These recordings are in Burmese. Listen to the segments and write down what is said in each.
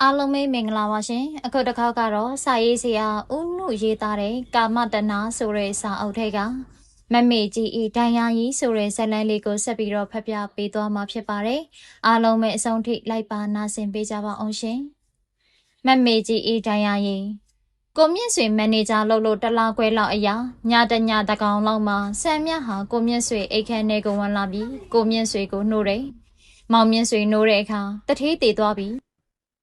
အားလုံးပဲမင်္ဂလာပါရှင်အခုတစ်ခေါက်ကတော့စာရေးဆရာဦးနုရေးသားတဲ့ကာမတနာဆိုတဲ့စာအုပ်ထဲကမမေကြီးဤဒိုင်ယာကြီးဆိုတဲ့ဇာတ်လမ်းလေးကိုဆက်ပြီးတော့ဖတ်ပြပေးသွားမှာဖြစ်ပါတယ်အားလုံးပဲအဆုံးထိလိုက်ပါနာဆင်ပေးကြပါအောင်ရှင်မမေကြီးဤဒိုင်ယာကြီးကိုမြင့်ဆွေမန်နေဂျာလုပ်လို့တလားခွဲလောက်အရာညတညတကောင်လောက်မှာဆန်မြတ်ဟာကိုမြင့်ဆွေအိတ်ခမ်းထဲကိုဝင်လာပြီးကိုမြင့်ဆွေကိုနှိုးတယ်မောင်မြင့်ဆွေနှိုးတဲ့အခါတထေးတည်သွားပြီး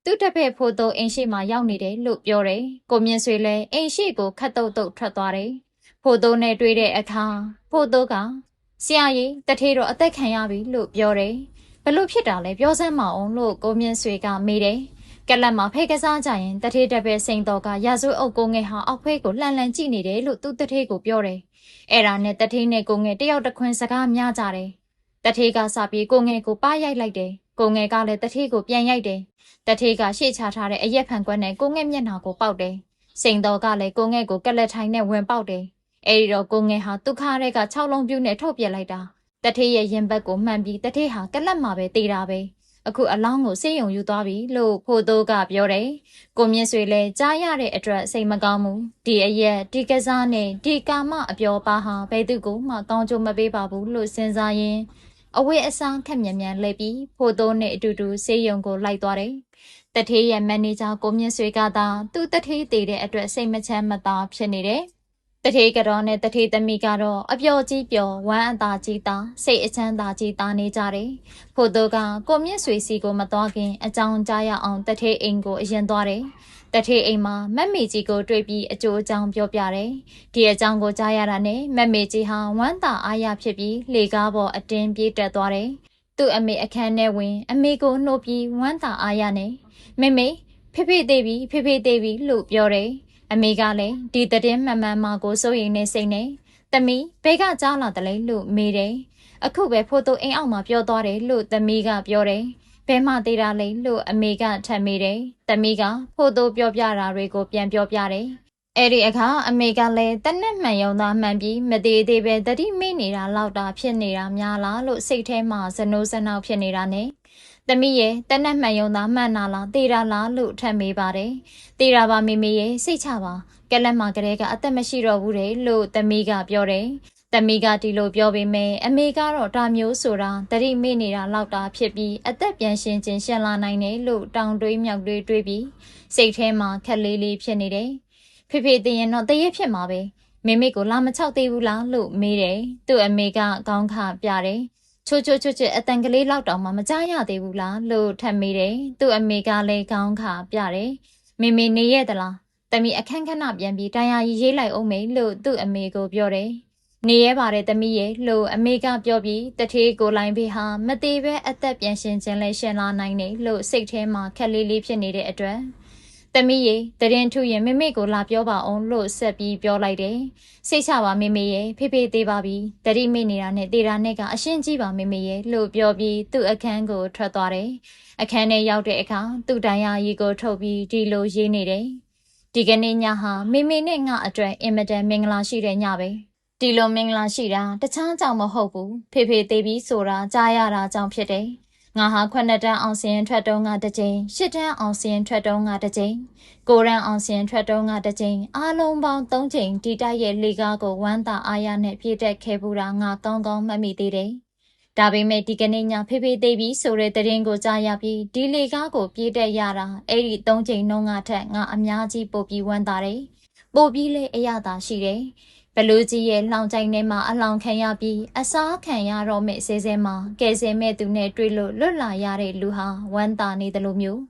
သူ့တပည့်ဖို့တော့အိမ်ရှိမှာရောက်နေတယ်လို့ပြောတယ်။ကိုမြင့်ဆွေလည်းအိမ်ရှိကိုခတ်တုတ်တုတ်ထွက်သွားတယ်။ဖို့တော့နဲ့တွေ့တဲ့အခါဖို့တော့ကဆရာကြီးတထေးတော့အသက်ခံရပြီလို့ပြောတယ်။ဘလို့ဖြစ်တာလဲပြောစမ်းမအောင်လို့ကိုမြင့်ဆွေကမေးတယ်။ကက်လက်မှာဖဲကစားကြရင်တထေးတပည့်စိန်တော်ကရာဇဝတ်အုပ်ကိုငယ်ဟာအောက်ဖဲကိုလှန်လှန်ကြည့်နေတယ်လို့သူ့တထေးကိုပြောတယ်။အဲ့ဒါနဲ့တထေးနဲ့ကိုငယ်တယောက်တစ်ခွန်းစကားများကြတယ်။တထေးကစပြီးကိုငယ်ကိုပါရိုက်လိုက်တယ်။ကိုငယ်ကလည်းတထေးကိုပြန်ရိုက်တယ်။တထေးကရှေ့ချထားတဲ့အရက်ဖန်ကွက်နဲ့ကိုငဲ့မျက်နှာကိုပေါက်တယ်။စိန်တော်ကလည်းကိုငဲ့ကိုကလက်ထိုင်နဲ့ဝင်ပေါက်တယ်။အဲဒီတော့ကိုငဲ့ဟာသူခါတဲ့က6လုံးပြူးနဲ့ထုတ်ပြလိုက်တာ။တထေးရဲ့ရင်ဘတ်ကိုမှန်ပြီးတထေးဟာကလက်မှာပဲတေးတာပဲ။အခုအလောင်းကိုဆေးရုံယူသွားပြီလို့ဖို့တိုးကပြောတယ်။ကိုမြင့်ဆွေလည်းကြားရတဲ့အတွက်စိတ်မကောင်းဘူး။ဒီအရက်ဒီကစားနဲ့ဒီကာမအပျော်ပါဟာဘယ်သူကိုမှကောင်းကျိုးမပေးပါဘူးလို့စဉ်းစားရင်းအဝေးအစားခက်မြန်မြန်လှည့်ပြီးဖို့တိုးနဲ့အတူတူဆေးရုံကိုလိုက်သွားတယ်။တထေးရဲ့မန်နေဂျာကိုမြင့်ဆွေကသာသူ့တထေးတည်တဲ့အတွက်စိတ်မချမ်းမသာဖြစ်နေတယ်။တထေးကတော့နဲ့တထေးသမီးကတော့အပျော်ကြီးပျော်ဝမ်းအသာကြီးသာစိတ်အချမ်းသာကြီးသာနေကြတယ်။ဖို့တော့ကကိုမြင့်ဆွေစီကိုမသွားခင်အကြောင်းကြားရအောင်တထေးအိမ်ကိုအရင်သွားတယ်။တထေးအိမ်မှာမက်မေကြီးကိုတွေ့ပြီးအကျိုးအကြောင်းပြောပြတယ်။ဒီအကြောင်းကိုကြားရတာနဲ့မက်မေကြီးဟာဝမ်းသာအားရဖြစ်ပြီးလေကားပေါ်အတင်းပြေးတက်သွားတယ်။သူ့အမေအခန်းထဲဝင်အမေကိုနှုတ်ပြီးဝမ်းသာအားရနေမေမေဖေဖေသေးပြီဖေဖေသေးပြီလို့ပြောတယ်အမေကလည်းဒီတည်င်းမှန်မှန်မှကိုစိုးရိမ်နေစိတ်နဲ့သမီးဘဲကကြားလာတယ်လို့မေးတယ်အခုပဲဖို့တို့အိမ်အောက်မှာပြောသွားတယ်လို့သမီးကပြောတယ်ဘဲမှသေးတာလေလို့အမေကထပ်မေးတယ်သမီးကဖို့တို့ပြောပြတာတွေကိုပြန်ပြောပြတယ်အဲ့ဒီအခါအမေကလည်းတနက်မှန်ယုံသားမှန်ပြီးမသေးသေးပဲတတိမေ့နေတာလောက်တာဖြစ်နေတာများလားလို့စိတ်ထဲမှာဇနိုးဇနောက်ဖြစ်နေတာနဲ့သမီးရဲ့တနက်မှန်ယုံသားမှန်နာလားတေးတာလားလို့ထပ်မေးပါတယ်တေးတာပါမေမေရဲ့စိတ်ချပါကက်လက်မှာကလေးကအသက်မရှိတော့ဘူးတဲ့လို့သမီးကပြောတယ်သမီးကဒီလိုပြောပေမဲ့အမေကတော့ဒါမျိုးဆိုတာတတိမေ့နေတာလောက်တာဖြစ်ပြီးအသက်ပြန်ရှင်ခြင်းရှင်လာနိုင်တယ်လို့တောင်တွေးမြောက်တွေးတွေးပြီးစိတ်ထဲမှာခက်လေးလေးဖြစ်နေတယ်ဖေဖေတည်ရင်တော့တရက်ဖြစ်မှာပဲမေမေကိုလာမချောက်သေးဘူးလားလို့မေးတယ်သူ့အမေကခေါင်းခပြတယ်ချိုချွတ်အတန်ကလေးလောက်တောင်မှမကြားရသေးဘူးလားလို့ထပ်မေးတယ်သူ့အမေကလည်းခေါင်းခပြတယ်မေမေနေရသလားတမီအခန်းခဏပြန်ပြီးတရားရေးလိုက်အောင်မေလို့သူ့အမေကိုပြောတယ်နေရပါတယ်တမီရဲ့လို့အမေကပြောပြီးတထေးကိုလိုင်းဖေးဟာမသေးပဲအသက်ပြန်ရှင်ခြင်းလဲရှင်လာနိုင်တယ်လို့စိတ်ထဲမှာခက်လေးလေးဖြစ်နေတဲ့အတွက်သမီးရေတရင်ထူရင်မေမေကိုလာပြောပါအောင်လို့ဆက်ပြီးပြောလိုက်တယ်စိတ်ချပါမေမေရေဖေဖေသေးပါပြီတတိမေနေတာနဲ့တေတာနဲ့ကအရှင်းကြီးပါမေမေရေလို့ပြောပြီးသူ့အခန်းကိုထွက်သွားတယ်အခန်းထဲရောက်တဲ့အခါသူ့တိုင်ယာရီကိုထုတ်ပြီးဒီလိုရေးနေတယ်ဒီကနေ့ညဟာမေမေနဲ့ငါအတွက်အင်မတန်မင်္ဂလာရှိတဲ့ညပဲဒီလိုမင်္ဂလာရှိတာတခြားကြောင့်မဟုတ်ဘူးဖေဖေသေးပြီးဆိုတာကြားရတာကြောင့်ဖြစ်တယ်ငါဟာ9တန်းအောင်စရင်ထွက်တုံးကတစ်ကြိမ်10တန်းအောင်စရင်ထွက်တုံးကတစ်ကြိမ်9တန်းအောင်စရင်ထွက်တုံးကတစ်ကြိမ်အားလုံးပေါင်း3ကြိမ်ဒီတိုက်ရဲ့လေကားကိုဝမ်းသာအားရနဲ့ပြေးတက်ခဲ့ဘူးတာငါကောင်းကောင်းမှတ်မိသေးတယ်ဒါပေမဲ့ဒီကနေ့ညဖေဖေသေးပြီးဆိုတဲ့သတင်းကိုကြားရပြီးဒီလေကားကိုပြေးတက်ရတာအဲ့ဒီ3ကြိမ်နှုန်းကထက်ငါအများကြီးပိုပြီးဝမ်းသာတယ်ပိုပြီးလေအရသာရှိတယ်ဘလူးကြီးရဲ့လောင်ချိုင်ထဲမှာအလောင်ခံရပြီးအစားခံရတော့မဲ့စေစဲမှာကဲစဲမဲ့သူနဲ့တွေ့လို့လွတ်လာရတဲ့လူဟာဝမ်းသာနေတယ်လို့မျိုး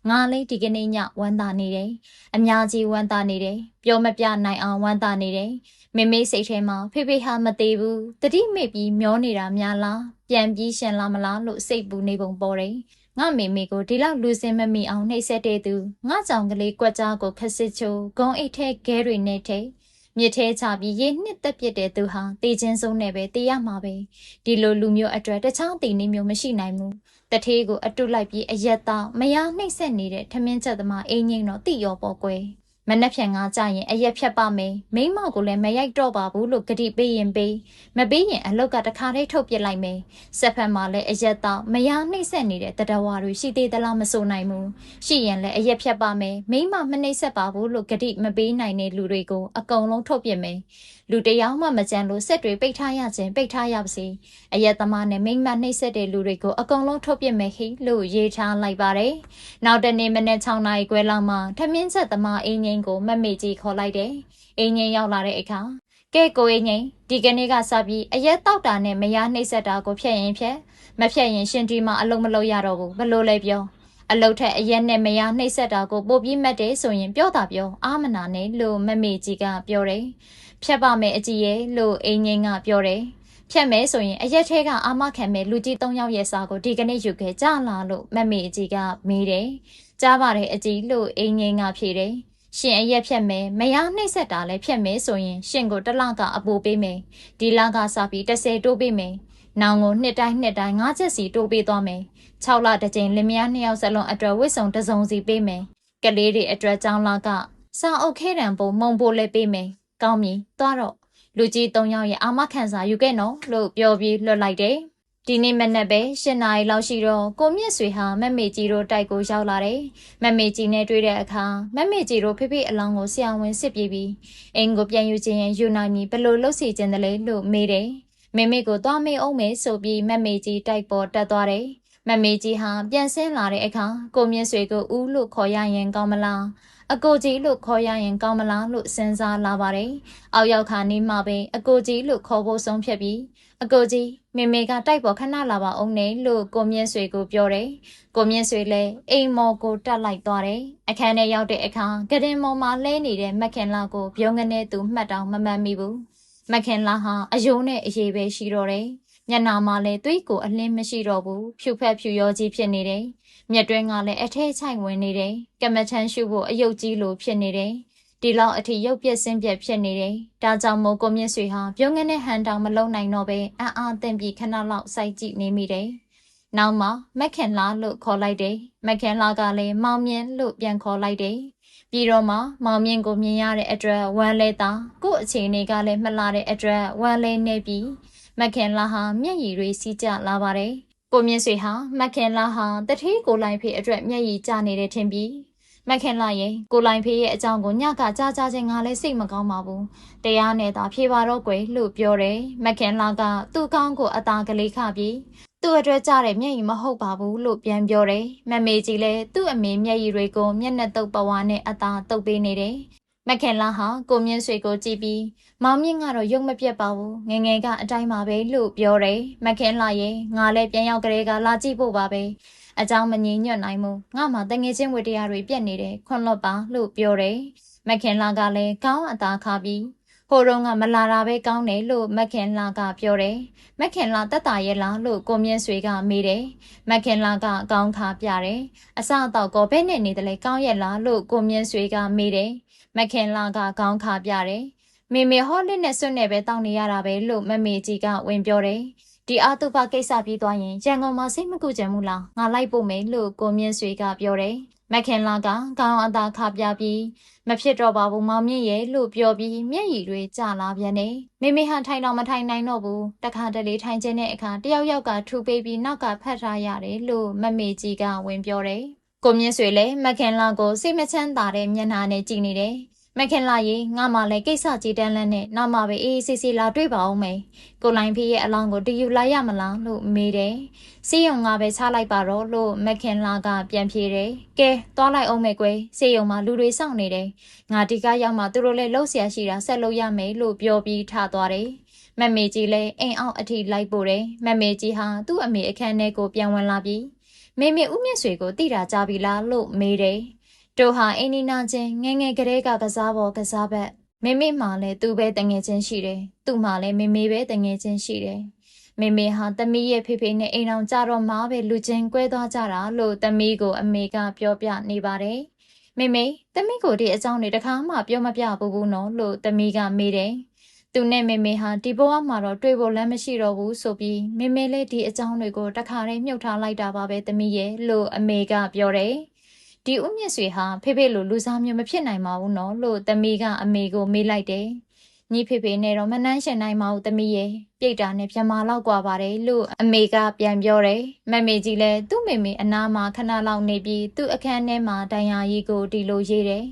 ငါလေးဒီကနေ့ညဝမ်းသာနေတယ်အများကြီးဝမ်းသာနေတယ်ပြောမပြနိုင်အောင်ဝမ်းသာနေတယ်မေမေစိတ်ထဲမှာဖေဖေဟာမသေးဘူးတတိမေ့ပြီးမျောနေတာများလားပြန်ပြီးရှင်လာမလားလို့စိတ်ပူနေပုံပေါ်တယ်ငါမေမေကိုဒီလောက်လူစင်မမိအောင်နှိပ်စက်တဲ့သူငါကြောင်ကလေးကွက်ကြားကိုခစစ်ချိုးဂုံအိတ်ထဲခဲတွေနဲ့ထိမြစ်ထဲချပြီးရေနှစ်သက်ပြစ်တဲ့သူဟာတေချင်းဆုံးနဲ့ပဲတေးရမှာပဲဒီလိုလူမျိုးအတွက်တခြားတေးနေမျိုးမရှိနိုင်ဘူးတထေးကိုအတုလိုက်ပြီးအရက်သားမယားနှိပ်စက်နေတဲ့ထမင်းချက်သမားအင်းငိမ့်တော့တိရောပေါ်ကွယ် မနှက်ဖြန်ကကြရင်အရက်ဖြတ်ပါမယ်မိမကိုလည်းမရိုက်တော့ပါဘူးလို့ဂတိပေးရင်ပေးမပေးရင်အလုတ်ကတခါတည်းထုတ်ပစ်လိုက်မယ်ဆက်ဖက်မှာလည်းအရက်တော့မယားနှိမ့်ဆက်နေတဲ့တတဝါတွေရှိသေးသလားမဆိုနိုင်ဘူးရှိရင်လည်းအရက်ဖြတ်ပါမယ်မိမမနှိမ့်ဆက်ပါဘူးလို့ဂတိမပေးနိုင်တဲ့လူတွေကိုအကုန်လုံးထုတ်ပစ်မယ်လူတယောက်မှမကြမ်းလို့ဆက်တွေပိတ်ထားရခြင်းပိတ်ထားရပါစေအရက်သမားနဲ့မိမနှိမ့်ဆက်တဲ့လူတွေကိုအကုန်လုံးထုတ်ပစ်မယ်ဟိလို့ရေးထားလိုက်ပါတယ်နောက်တနေ့မနေ့6နာရီခွဲလောက်မှထမင်းဆက်သမားအင်းငိမ့်ကိုမမေကြီးခေါ်လိုက်တယ်အင်းငိမ့်ရောက်လာတဲ့အခါကဲကိုအင်းငိမ့်ဒီကနေ့ကစပြီးအရက်တောက်တာနဲ့မယားနှိမ့်ဆက်တာကိုဖျက်ရင်ဖျက်မဖျက်ရင်ရှင်ဒီမှာအလုံးမလုံးရတော့ဘူးဘလို့လဲပြောအလုတ်ထက်အရက်နဲ့မယားနှိမ့်ဆက်တာကိုပို့ပြီးမှတ်တယ်ဆိုရင်ပြောတာပြောအာမနာနဲ့လို့မမေကြီးကပြောတယ်ဖြတ်ပါမယ်အကြီးရဲ့လို့အင်းငိမ့်ကပြောတယ်ဖြတ်မယ်ဆိုရင်အရက်ထဲကအာမခံမဲ့လူကြီး3ယောက်ရဲ့စာကိုဒီကနေ့ယူခဲ့ကြလားလို့မမေအကြီးကမေးတယ်ကြားပါတယ်အကြီးလို့အင်းငိမ့်ကဖြေတယ်ရှင်အရက်ဖြတ်မယ်မယားနှိမ့်ဆက်တာလည်းဖြတ်မယ်ဆိုရင်ရှင်ကိုတစ်လကအပိုးပေးမယ်ဒီလကစပြီး30တိုးပေးမယ်နောင်ကိုနှစ်တိုင်း9ချက်စီတိုးပေးသွားမယ်6လတစ်ကြိမ်လင်မယား2ယောက်စလုံးအတွက်ဝစ်စုံတစ်စုံစီပေးမယ်ကလေးတွေအတွက်ကြောင်းလကစာအုပ်ခဲတံပုံမုံပိုးလည်းပေးမယ်ကောင်းပြီသွားတော့လူကြီး3ယောက်ရဲ့အာမခံစာယူခဲ့နော်လို့ပြောပြီးလွတ်လိုက်တယ်ဒီနေ့မနက်ပဲ7နာရီလောက်ရှိတော့ကိုမြင့်ဆွေဟာမမေကြီးတို့တိုက်ကိုရောက်လာတယ်မမေကြီးနဲ့တွေ့တဲ့အခါမမေကြီးတို့ဖေဖေအလောင်းကိုဆရာဝန်စစ်ပြီးအိမ်ကိုပြန်ယူခြင်းရင်ယူနိုင်ပြီဘလို့လှုပ်စီခြင်းတလဲလို့မေးတယ်မေမေကိုသွားမေးအောင်မယ်ဆိုပြီးမမေကြီးတိုက်ပေါ်တက်သွားတယ်မမေကြီးဟာပြန်ဆင်းလာတဲ့အခါကိုမြင့်ဆွေကိုဦးလို့ခေါ်ရရင်ကောင်းမလားအကိုကြီးလို့ခေါ်ရရင်ကောင်းမလားလို့စဉ်းစားလာပါတယ်။အောက်ရောက်ခါနေမှပဲအကိုကြီးလို့ခေါ်ဖို့ဆုံးဖြတ်ပြီးအကိုကြီးမေမေကတိုက်ပေါ်ခဏလာပါအောင်နဲ့လို့ကိုမြင့်ဆွေကိုပြောတယ်။ကိုမြင့်ဆွေလည်းအိမ်မော်ကိုတက်လိုက်သွားတယ်။အခန်းထဲရောက်တဲ့အခါကတင်မော်မှာလဲနေတဲ့မခင်လာကိုပြုံးကနေသူမှတ်တောင်မမှတ်မိဘူး။မခင်လာဟာအယိုးနဲ့အရေးပဲရှိတော့တယ်။ညနာမှာလည်းသွေးကိုအလင်းမရှိတော့ဘူးဖြူဖက်ဖြူရောကြီးဖြစ်နေတယ်မြက်တွင်းကလည်းအထဲချိုက်ဝင်နေတယ်ကမထန်းရှုဖို့အယုတ်ကြီးလိုဖြစ်နေတယ်ဒီလောက်အထိရုပ်ပြက်ဆင်းပြက်ဖြစ်နေတယ်ဒါကြောင့်မို့ကိုမြင့်ဆွေဟာပြုံးငနဲ့ဟန်တောင်မလုံနိုင်တော့ပဲအံ့အားသင့်ပြီးခဏလောက်စိုက်ကြည့်နေမိတယ်နောက်မှမက်ခင်လာလို့ခေါ်လိုက်တယ်မက်ခင်လာကလည်းမောင်မြင့်လို့ပြန်ခေါ်လိုက်တယ်ပြီးတော့မှမောင်မြင့်ကိုမြင်ရတဲ့အတွက်ဝမ်းလဲတာကို့အခြေအနေကလည်းမလာတဲ့အတွက်ဝမ်းလဲနေပြီးမက်ခင်လာဟာမျက်ရည်တွေစီးကျလာပါတယ်ကိုမြင့်ဆွေဟာမက်ခင်လာဟာတတိကိုလိုင်ဖေးအတွက်မျက်ရည်ကျနေတဲ့ထင်ပြီးမက်ခင်လာရဲ့ကိုလိုင်ဖေးရဲ့အကြောင်းကိုညကကြားချင်းငါလည်းစိတ်မကောင်းပါဘူးတရားနဲ့သာဖြေပါတော့ကွယ်လို့ပြောတယ်မက်ခင်လာကသူ့ကောင်းကိုအသာကလေးခပြီးသူ့အတွက်ကြတဲ့မျက်ရည်မဟုတ်ပါဘူးလို့ပြန်ပြောတယ်မမေကြီးလည်းသူ့အမေမျက်ရည်တွေကိုမျက်နှာတုပ်ပဝါနဲ့အသာတုပ်ပေးနေတယ်မခင်လာဟာကိုမြင့်ဆွေကိုကြည့်ပြီးမောင်မြင့်ကတော့ရုပ်မပြတ်ပါဘူးငငယ်ကအတိုင်းပါပဲလို့ပြောတယ်မခင်လာရဲ့ငါလည်းပြန်ရောက်ကလေးကလာကြည့်ဖို့ပါပဲအကြောင်းမငြင်းညွတ်နိုင်ဘူးငါမှတငယ်ချင်းဝတ္တရားတွေပြက်နေတယ်ခွန်လွတ်ပါလို့ပြောတယ်မခင်လာကလည်းကောင်းအသာခါပြီးဟိုတုန်းကမလာတာပဲကောင်းတယ်လို့မခင်လာကပြောတယ်မခင်လာတက်တာရဲ့လားလို့ကိုမြင့်ဆွေကမေးတယ်မခင်လာကကောင်းခါပြတယ်အစအတော့ကောဘဲနဲ့နေတယ်လေကောင်းရဲ့လားလို့ကိုမြင့်ဆွေကမေးတယ်မခင်လာကကောင်းခါပြတယ်မေမေဟောလစ်နဲ့စွတ်နဲ့ပဲတောင်းနေရတာပဲလို့မမေကြီးကဝင်ပြောတယ်ဒီအတုပကိစ္စပြီးသွားရင်ရန်ကုန်မှာစိတ်မကူကြဘူးလားငါလိုက်ဖို့မယ်လို့ကိုမြင့်ဆွေကပြောတယ်မခင်လာကကောင်းအသာခါပြပြီးမဖြစ်တော့ပါဘူးမောင်မြင့်ရဲ့လို့ပြောပြီးမျက်ရည်တွေကျလာပြန်တယ်မေမေဟာထိုင်တော့မထိုင်နိုင်တော့ဘူးတခါတလေထိုင်ခြင်းတဲ့အခါတယောက်ယောက်ကထူပေးပြီးနောက်ကဖတ်ထားရတယ်လို့မမေကြီးကဝင်ပြောတယ်ကိုမြင့်ဆွေလည်းမခင်လာကိုစိတ်မချမ်းသာတဲ့မျက်နှာနဲ့ကြည့်နေတယ်မခင်လာရေငါမှလည်းကိစ္စကြီးတန်းလန်းနဲ့နောက်မှပဲအေးဆေးဆေးလာတွေ့ပါအောင်မယ်ကိုလိုင်းဖေးရဲ့အလောင်းကိုတယူလိုက်ရမလားလို့မေးတယ်စေးရုံငါပဲချလိုက်ပါတော့လို့မခင်လာကပြန်ဖြေတယ်ကဲသွားလိုက်အောင်မယ်ကွယ်စေးရုံမှာလူတွေစောင့်နေတယ်ငါဒီကရောက်မှသူတို့လည်းလှုပ်ရှားရှိတာဆက်လုပ်ရမယ်လို့ပြောပြီးထသွားတယ်မမေကြီးလည်းအိမ်အောင်အထိလိုက်ပို့တယ်မမေကြီးဟာသူ့အမေအခန်းထဲကိုပြန်ဝင်လာပြီးမေမေဦးမြင့်ဆွေကိုတိတာကြပြီလားလို့မေးတယ်တို့ဟာအိနီနာချင်းငငယ်ကလေးကကစားပေါ်ကစားဘက်မေမေမှလည်းသူ့ပဲတငယ်ချင်းရှိတယ်သူ့မှလည်းမေမေပဲတငယ်ချင်းရှိတယ်မေမေဟာသမီးရဲ့ဖေဖေနဲ့အိမ်အောင်ကြတော့မှပဲလူချင်းကွဲသွားကြတာလို့သမီးကိုအမေကပြောပြနေပါတယ်မေမေသမီးကိုဒီအကြောင်းတွေတခါမှပြောမပြဘူးနော်လို့သမီးကမေးတယ်သူနဲ့မေမေဟာဒီဘဝမှာတော့တွေ့ဖို့လမ်းမရှိတော့ဘူးဆိုပြီးမေမေလည်းဒီအကြောင်းတွေကိုတခါတည်းမြုပ်ထားလိုက်တာပါပဲသမီးရဲ့လို့အမေကပြောတယ် ဒီဦးမြင့်ဆွေဟာဖေဖေလိုလူစားမျိုးမဖြစ်နိုင်ပါဘူးနော်လို့သမီးကအမေကိုမေးလိုက်တယ်ညီဖေဖေနဲ့တော့မနှမ်းရှင်နိုင်ပါဘူးသမီးရဲ့ပြိတ်တာနဲ့ပြမလောက်กว่าပါတယ်လို့အမေကပြန်ပြောတယ်မမေကြီးလည်းသူ့မေမေအနားမှာခဏလောက်နေပြီးသူ့အခန်းထဲမှာဒိုင်ယာကြီးကိုဒီလိုရေးတယ်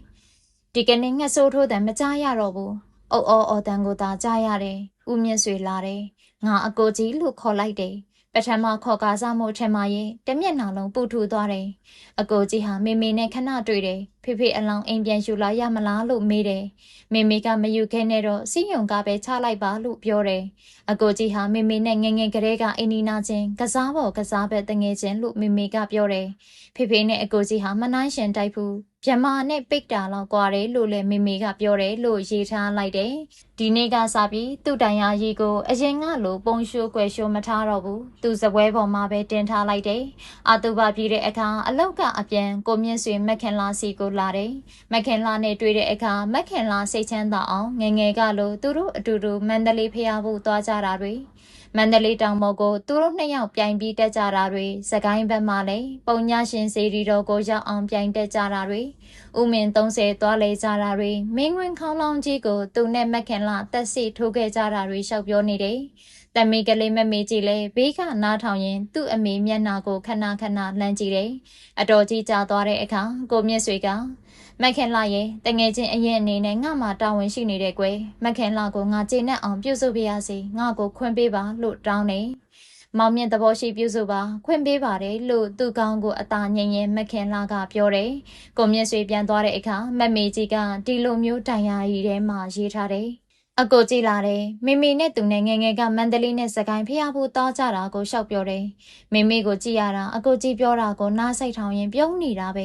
ဒီကနေ့ငှက်ဆိုးထိုးတယ်မကြားရတော့ဘူးအုတ်အော်တန်ကိုသာကြားရတယ်ဦးမြင့်ဆွေလာတယ်ငါအကိုကြီးလို့ခေါ်လိုက်တယ်ပထမခေါ်ကားစားမှုထင်မှရင်တမျက်နှာလုံးပူထူသွားတယ်အကိုကြီးဟာမေမေနဲ့ခဏတွေ့တယ်ဖေဖေအလောင်းအိမ်ပြန်ယူလာရမလားလို့မေးတယ်မေမေကမယူခဲနဲ့တော့စီးယုံကားပဲချလိုက်ပါလို့ပြောတယ်အကိုကြီးဟာမေမေနဲ့ငငယ်ကလေးကအင်းနီနာချင်းကစားပေါ်ကစားပဲတငယ်ချင်းလို့မေမေကပြောတယ်ဖေဖေနဲ့အကိုကြီးဟာမနှိုင်းရှင်တိုက်ဘူးပြမနဲ့ပိတ်တာလောက်ကွာတယ်လို့လည်းမေမေကပြောတယ်လို့ရေးထားလိုက်တယ်ဒီနေ့ကစပြီးသူ့တိုင်ယာရီကိုအရင်ကလိုပုံရှိုးကွယ်ရှိုးမထားတော့ဘူးသူစပွဲပေါ်မှာပဲတင်ထားလိုက်တယ်အာတူပါပြည်တဲ့အခါအလောက်ကအပြန်ကိုမြင့်ဆွေမက်ခင်လာစီကိုလာတယ်မက်ခင်လာနဲ့တွေ့တဲ့အခါမက်ခင်လာစိတ်ချမ်းသာအောင်ငငယ်ကလိုသူတို့အတူတူမန္တလေးဖျားဖို့သွားကြတာတွေမန္တလေးတောင်ပေါ်ကိုသူတို့နှစ်ယောက်ပြိုင်ပြီးတက်ကြတာတွေစကိုင်းဘက်မှာလည်းပုံညာရှင်စေရီတော်ကိုရောက်အောင်ပြိုင်တက်ကြတာတွေဥမင်30သွားလေကြတာတွေမင်းဝင်ခေါင်းလောင်းကြီးကိုသူနဲ့မက်ခင်လာတက်စီထိုးခဲ့ကြတာတွေရှောက်ပြောနေတယ်တမီကလေးမမေကြီးလဲဘေးကနားထောင်ရင်သူ့အမေမျက်နှာကိုခဏခဏလှမ်းကြည့်တယ်အတော်ကြီးကြာသွားတဲ့အခါကိုမြင့်ဆွေကမက်ခင်လာရဲ့တငယ်ချင်းအရင်အနေနဲ့ငါမှတာဝန်ရှိနေတဲ့ကွယ်မက်ခင်လာကိုငါကျေနပ်အောင်ပြုစုပေးရစီငါကိုခွင့်ပေးပါလို့တောင်းနေမောင်မြင့်သဘောရှိပြုစုပါခွင့်ပေးပါတယ်လို့သူ့ကောင်းကိုအသာငြိမ်ရင်မက်ခင်လာကပြောတယ်ကိုမြင့်ဆွေပြန်သွားတဲ့အခါမက်မေကြီးကဒီလိုမျိုးတိုင်ရာကြီးထဲမှာရေးထားတယ်အကိုကြည့်လာတယ်မေမေနဲ့သူနဲ့ငငယ်ကမန္တလေးနဲ့စကိုင်းဖျားဖို့တောင်းကြတာကိုရှောက်ပြောတယ်မေမေကိုကြည့်ရတာအကိုကြည့်ပြောတာကိုနားစိတ်ထောင်ရင်ပြုံးနေတာပဲ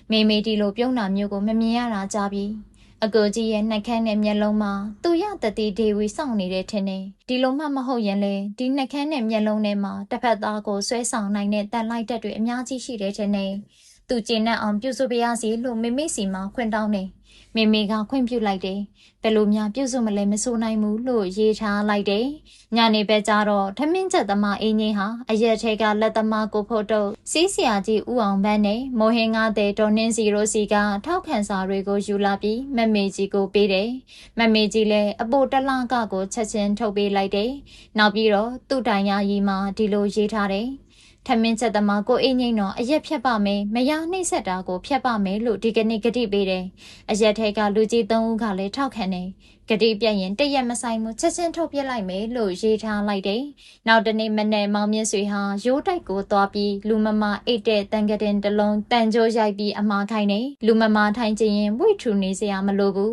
မေမေဒီလိုပြုံးတာမျိုးကိုမမြင်ရတာကြပြီအကိုကြီးရဲ့နှက်ခမ်းနဲ့မျက်လုံးမှာသူရတတိဒေဝီစောင့်နေတဲ့ထင်တယ်ဒီလိုမှမဟုတ်ရင်လေဒီနှက်ခမ်းနဲ့မျက်လုံးထဲမှာတစ်ဖက်သားကိုဆွဲဆောင်နိုင်တဲ့တန်လိုက်တက်တွေအများကြီးရှိတယ်ထင်တယ်သူကျဉ်နဲ့အောင်ပြုစုပေးရစီလို့မေမေစီမှာခွင့်တောင်းတယ်မေမေကခွင့်ပြုလိုက်တယ်ဘယ်လိုများပြုစုမလဲမဆိုနိုင်ဘူးလို့ရေးထားလိုက်တယ်ညနေပဲကြတော့ထမင်းချက်သမားအင်းကြီးဟာအရက်ထဲကလက်သမားကိုဖို့တော့စီးဆရာကြီးဦးအောင်ပန်းနဲ့မိုဟင်ငါတဲ့ဒေါ်နှင်းစီရိုစီကထောက်ခံစာတွေကိုယူလာပြီးမမေကြီးကိုပေးတယ်မမေကြီးလည်းအပိုတလကကိုချက်ချင်းထုတ်ပေးလိုက်တယ်နောက်ပြီးတော့သူ့တိုင်ယာရီမှာဒီလိုရေးထားတယ်ထမင်းချက်သမားကိုအင်းငိမ့်တော့အရက်ဖြတ်ပါမယ်မရနှိမ့်ဆက်တာကိုဖြတ်ပါမယ်လို့ဒီကနေ့ဂတိပေးတယ်အရက်ထဲကလူကြီး3ဦးကလည်းထောက်ခံတယ်ဂတိပြတ်ရင်တရက်မဆိုင်မှုချက်ချင်းထုတ်ပြလိုက်မယ်လို့ရေးထားလိုက်တယ်နောက်တနေ့မနေ့မောင်မြင့်ဆွေဟာရိုးတိုက်ကိုသွားပြီးလူမမအိတ်တဲ့တန်ကတင်တလုံးတန်ကြိုးရိုက်ပြီးအမားခိုင်းတယ်လူမမထိုင်ချင်ရင်ဝိထူနေစရာမလိုဘူး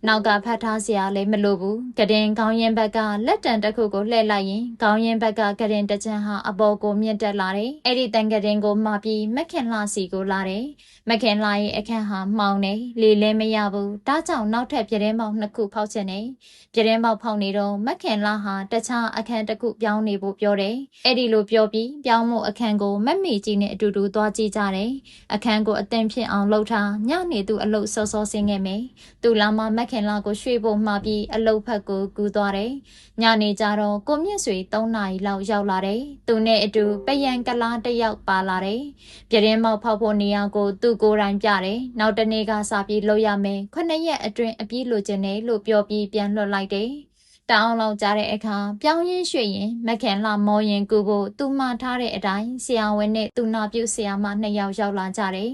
နောက်ကဖတ်ထားစရာလည်းမလိုဘူးကတင်ခေါင်းရင်ဘက်ကလက်တံတစ်ခုကိုလှည့်လိုက်ရင်ခေါင်းရင်ဘက်ကကတင်တစ်ချမ်းဟာအပေါ်ကိုမြင့်တက်လာတယ်အဲ့ဒီတန်ကတင်ကိုမှပြီးမက်ခင်လှစီကိုလာတယ်မက်ခင်လှရဲ့အခန်းဟာမှောင်နေလေလဲမရဘူးဒါကြောင့်နောက်ထပ်ပြတင်းပေါက်2ခုဖောက်ချင်တယ်ပြတင်းပေါက်ဖောက်နေတော့မက်ခင်လှဟာတခြားအခန်းတစ်ခုပြောင်းနေဖို့ပြောတယ်အဲ့ဒီလိုပြောပြီးပြောင်းမှုအခန်းကိုမက်မေကြီးနဲ့အတူတူသွားကြည့်ကြတယ်အခန်းကိုအသင်ဖြစ်အောင်လှုပ်ထားညနေသူအလုတ်စောစောဆင်းခဲ့မယ်သူလာမမက်ခင်လှကိုရွှေ့ဖို့မှာပြီးအလုတ်ဖက်ကိုကူးသွားတယ်ညနေကျတော့ကိုမြင့်ဆွေ3နာရီလောက်ရောက်လာတယ်သူနဲ့အတူပယံကလားတစ်ယောက်ပါလာတယ်ပြတင်းပေါက်ဖောက်ဖို့နေရာကိုသူကိုယ်တိုင်ပြတယ်နောက်တနေ့ကစပြီးလှုပ်ရမယ်9ရက်အတွင်းအပြီးလိုချင်တယ်လို့ပြောပြီးပြန်လွှတ်လိုက်တယ်တောင်းလောက်ကြတဲ့အခါပြောင်းရင်းရွှေ့ရင်မခင်လှမောရင်ကူဖို့သူမှထားတဲ့အတိုင်းဆရာဝန်နဲ့သူနာပြုဆရာမ2ယောက်ရောက်လာကြတယ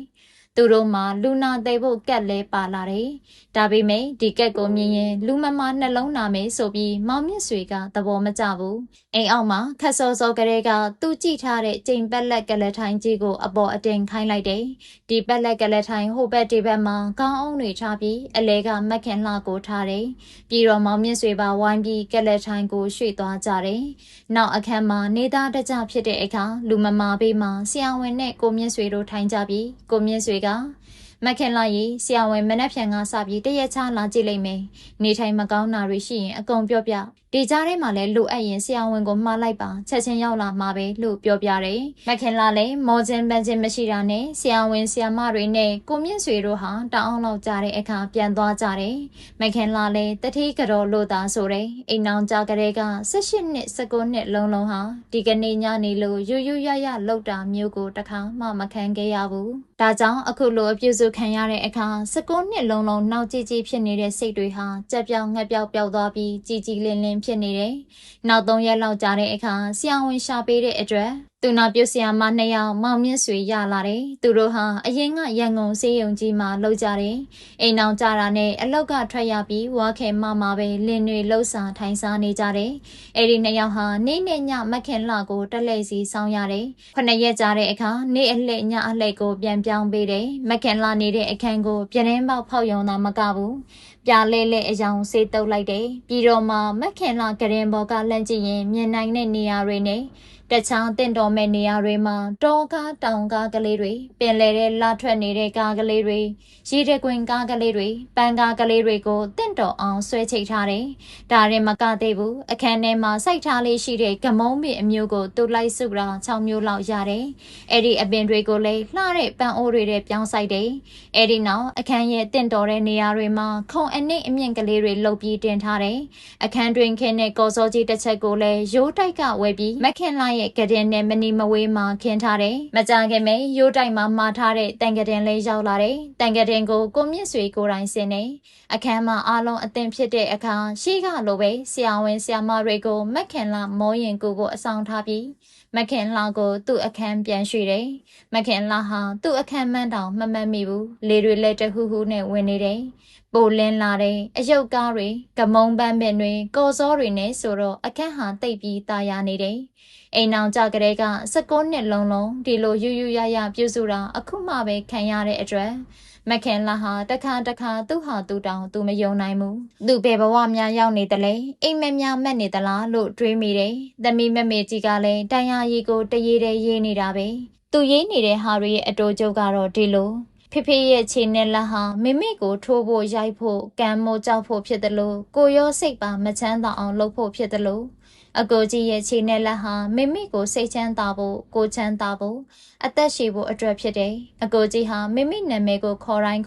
်သူတို့မှလူနာသိဖို့ကက်လဲပါလာတယ်။ဒါပေမဲ့ဒီကက်ကိုမြင်ရင်လူမမနှလုံးနာမယ်ဆိုပြီးမောင်မြင့်ဆွေကသဘောမကျဘူး။အိမ်အောက်မှာခက်စောစောကလေးကသူ့ကြည့်ထားတဲ့ကျိန်ပက်လက်ကလက်ထိုင်ကြီးကိုအပေါ်အတင်ခိုင်းလိုက်တယ်။ဒီပက်လက်ကလက်ထိုင်ဟိုဘက်ဒီဘက်မှာခေါင်းအုံးတွေထားပြီးအလဲကမက်ခင်လှကိုထားတယ်။ပြီးတော့မောင်မြင့်ဆွေပါဝိုင်းပြီးကက်လက်ထိုင်ကိုရွှေ့သွားကြတယ်။နောက်အခန်းမှာနေသားတကြဖြစ်တဲ့အခါလူမမာဘေးမှာဆရာဝန်နဲ့ကိုမြင့်ဆွေတို့ထိုင်ကြပြီးကိုမြင့်ဆွေကမခင်လာရီဆရာဝန်မနှက်ဖြန်ကစပြီးတရက်ချလာကြည့်လိုက်မယ်နေထိုင်မကောင်းတာတွေရှိရင်အကုန်ပြောပြဒီကြားထဲမှာလည်းလိုအပ်ရင်ဆရာဝန်ကိုမှားလိုက်ပါချက်ချင်းရောက်လာမှာပဲလို့ပြောပြတယ်မခင်လာလည်းမောခြင်းပန်းခြင်းမရှိတာနဲ့ဆရာဝန်ဆရာမတွေနဲ့ကိုမြင့်ဆွေတို့ဟာတောင်းအောင်လောက်ကြတဲ့အခါပြန်သွားကြတယ်မခင်လာလည်းတတိကတော်လို့သာဆိုတယ်အိမ်အောင်ကြကလေးက18နှစ်19နှစ်လုံးလုံးဟာဒီကနေ့ညနေလို့ရွရွရရလောက်တာမျိုးကိုတခါမှမခံခဲ့ရဘူး ဒါကြောင့်အခုလိုအပြုစုခံရတဲ့အခါ19နှစ်လုံးလုံးနောက်ကြည့်ကြည့်ဖြစ်နေတဲ့စိတ်တွေဟာကြက်ပြောင်ငှက်ပြောက်ပျောက်သွားပြီးကြည်ကြည်လင်းလင်းဖြစ်နေတယ်။နောက်3ရက်လောက်ကြာတဲ့အခါဆရာဝန်ရှာပေးတဲ့အတွက်သူနာပြုဆရာမ2ယောက်မောင်မြင့်ဆွေရလာတယ်။သူတို့ဟာအရင်ကရန်ကုန်စေးရုံကြီးမှာလောက်ကြတယ်။အိမ်အောင်ကြတာနဲ့အလောက်ကထွက်ရပြီးဝါခဲမမှာပဲလင်းတွေလှုပ်စာထိုင်စားနေကြတယ်။အဲ့ဒီ2ယောက်ဟာနေ့နဲ့ညမခင်လှကိုတက်လှည့်စီဆောင်ရတယ်။9ရက်ကြာတဲ့အခါနေ့အလှည့်ညအလှည့်ကိုပြန်ပြောင်းပေးတယ်။မခင်လှနေတဲ့အခန်းကိုပြတင်းပေါက်ဖောက်ယုံတာမကဘူး။ပြလဲလဲအယောင်စေးတုပ်လိုက်တယ်။ပြီးတော့မှမခင်လှကရင်ဘော်ကလှမ်းကြည့်ရင်မြင်နိုင်တဲ့နေရာတွေနဲ့တခြားတင့်တော်မဲ့နေရာတွေမှာတောကားတောင်ကားကလေးတွေပင်လယ်ထဲလာထွက်နေတဲ့ကားကလေးတွေရေတကွင်ကားကလေးတွေပန်းကားကလေးတွေကိုတင့်တော်အောင်ဆွဲချိတ်ထားတယ်။ဒါရင်မကသေးဘူးအခန်းထဲမှာစိုက်ထားလေးရှိတဲ့ကမုံပင်အမျိုးကိုတူလိုက်စုတာ6မျိုးလောက်ရတယ်။အဲ့ဒီအပင်တွေကိုလည်းလှတဲ့ပန်းအိုးတွေနဲ့ပြောင်းဆိုင်တယ်။အဲ့ဒီနောက်အခန်းရဲ့တင့်တော်တဲ့နေရာတွေမှာခုံအနစ်အမြင့်ကလေးတွေလှုပ်ပြီးတင်ထားတယ်။အခန်းတွင်ခင်းတဲ့ကော်စောကြီးတစ်ချက်ကိုလည်းရိုးတိုက်ကဝဲပြီးမခင်လာရဲ့ကတဲ့နဲ့မနီမဝေးမှာခင်းထားတယ်။မကြခင်မဲ့ရိုးတိုက်မှာမှားထားတဲ့တန်ကတဲ့လေးရောက်လာတယ်။တန်ကတဲ့ကိုကိုမြင့်ဆွေကိုယ်တိုင်ဆင်းနေအခန်းမှာအားလုံးအသင်ဖြစ်တဲ့အခါရှိကလိုပဲဆရာဝန်ဆရာမတွေကိုမခင်လာမောရင်ကိုအဆောင်ထားပြီးမခင်လာကိုသူ့အခန်းပြန်ရွှေ့တယ်။မခင်လာဟာသူ့အခန်းမှန်းတောင်မမှတ်မိဘူး။လေတွေလက်တဟူးဟူးနဲ့ဝင်နေတယ်။ပိုလင်းလာတဲ့အယုတ်ကားတွေကမုံပန်းပင်တွေကော်စောတွေနဲ့ဆိုတော့အခန်းဟာတိတ်ပြီးตายရနေတယ်။အိမ်အောင်ကြကလေးက19နှစ်လုံးလုံးဒီလိုယူယူရရပြုစုတာအခုမှပဲခံရတဲ့အတွက်မခင်လာဟာတခါသူ့ဟာသူ့တောင်သူမယုံနိုင်ဘူးသူဘယ်ဘဝများရောက်နေတယ်လဲအိမ်မက်များမက်နေသလားလို့တွေးမိတယ်သမီးမမေကြီးကလည်းတန်ရာရီကိုတရေတဲ့ရေးနေတာပဲသူရေးနေတဲ့ဟာတွေရဲ့အတိုးကျုပ်ကတော့ဒီလိုဖေဖေရဲ့ခြေနဲ့လက်ဟာမိမိကိုထိုးဖို့ရိုက်ဖို့ကံမိုးကြောက်ဖို့ဖြစ်တယ်လို့ကိုရောစိတ်ပါမချမ်းသာအောင်လုပ်ဖို့ဖြစ်တယ်လို့အကိုကြီးရဲ့ခြေနဲ့လက်ဟာမိမိကိုစိတ်ချမ်းသာဖို့ကိုချမ်းသာဖို့အသက်ရှည်ဖို့အတွက်ဖြစ်တယ်။အကိုကြီးဟာမိမိနာမည်ကိုခေါ်တိုင်း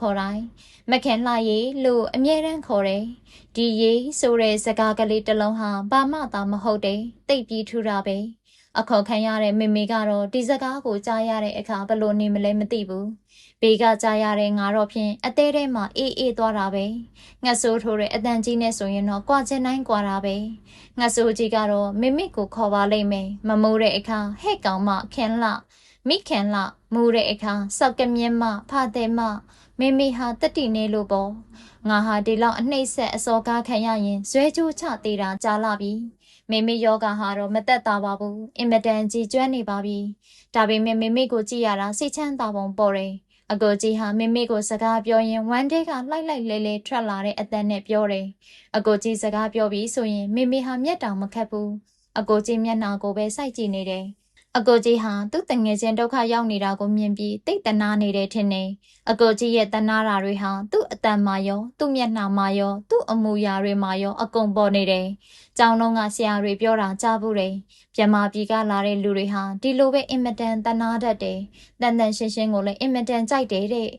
မခင်လှရေလို့အမြဲတမ်းခေါ်တယ်။ဒီရေဆိုတဲ့စကားကလေးတစ်လုံးဟာဘာမှသာမဟုတ်တယ်။တိတ်ပြီးထူတာပဲ။အခေါ်ခံရတဲ့မိမိကတော့ဒီစကားကိုကြားရတဲ့အခါဘလို့နေမလဲမသိဘူး။ဘေးကကြားရတဲ့ငါတော့ဖြင့်အသေးထဲမှာအေးသွားတာပဲ။ငှက်ဆိုးထိုးတဲ့အတန်ကြီးနဲ့ဆိုရင်တော့ကြွားချင်တိုင်းကြွားတာပဲ။ငှက်ဆိုးကြီးကတော့မိမိကိုခေါ်ပါလိမ့်မယ်။မမိုးတဲ့အခါဟဲ့ကောင်မခင်လှမိခင်လှမူတဲ့အခါစောက်ကမြင်းမဖတဲ့မမိမိဟာတတိနေလို့ပေါ့ငါဟာဒီလောက်အနှိမ့်ဆက်အစောကားခံရရင်ဇွဲကြိုးချသေးတာကြားလာပြီမိမိယောဂဟာတော့မသက်သာပါဘူးအင်မတန်ကြီးကျွမ်းနေပါပြီဒါပေမဲ့မိမိကိုကြည့်ရတာစိတ်ချမ်းသာပုံပေါ်တယ်အကိုကြီးဟာမိမိကိုစကားပြောရင်ဝမ်းထဲကလှိုက်လဲလဲထွက်လာတဲ့အတန်နဲ့ပြောတယ်အကိုကြီးစကားပြောပြီးဆိုရင်မိမိဟာမျက်တောင်မခတ်ဘူးအကိုကြီးမျက်နှာကိုပဲစိုက်ကြည့်နေတယ်အကိုကြီးဟာသူ့တငယ်ချင်းဒုက္ခရောက်နေတာကိုမြင်ပြီးတိတ်တနာနေတယ်ထင်တယ်။အကိုကြီးရဲ့တနာတာတွေဟာသူ့အတန်မာရောသူ့မျက်နှာမာရောသူ့အမူအရာတွေမာရောအကုန်ပေါ်နေတယ်။ကျောင်းလုံးကဆရာတွေပြောတာကြားဘူးတယ်။မြန်မာပြည်ကလာတဲ့လူတွေဟာဒီလိုပဲအင်မတန်တနာတတ်တယ်။တန်တန်ရှင်းရှင်းကိုလည်းအင်မတန်ကြိုက်တယ်တဲ့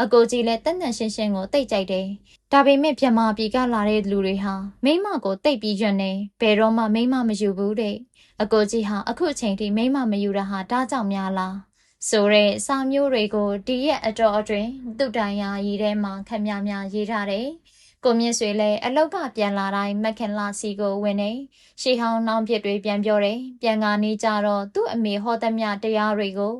အကိုကြီးလည်းတန်တန်ရှင်းရှင်းကိုတိတ်ကြိုက်တယ်။ဒါပေမဲ့မြန်မာပြည်ကလာတဲ့လူတွေဟာမိမကိုတိတ်ပြီးရွံ့နေဘယ်တော့မှမိမမယူဘူးတဲ့အကိုကြီးဟာအခုအချိန်ထိမိမမယူတာဟာတားကြောင့်များလားဆိုတဲ့စာမျိုးတွေကိုဒီရက်အတော်အတွင်းသူ့တိုင်ရာရေးထဲမှာခက်များရေးထားတယ်ကိုမြင့်ဆွေလည်းအလောက်ကပြန်လာတိုင်းမခင်လာစီကိုဝင်နေရှေးဟောင်းနှောင်းပြစ်တွေပြန်ပြောတယ်ပြန်ကနေကြတော့သူ့အမေဟောသမျှတရားတွေကို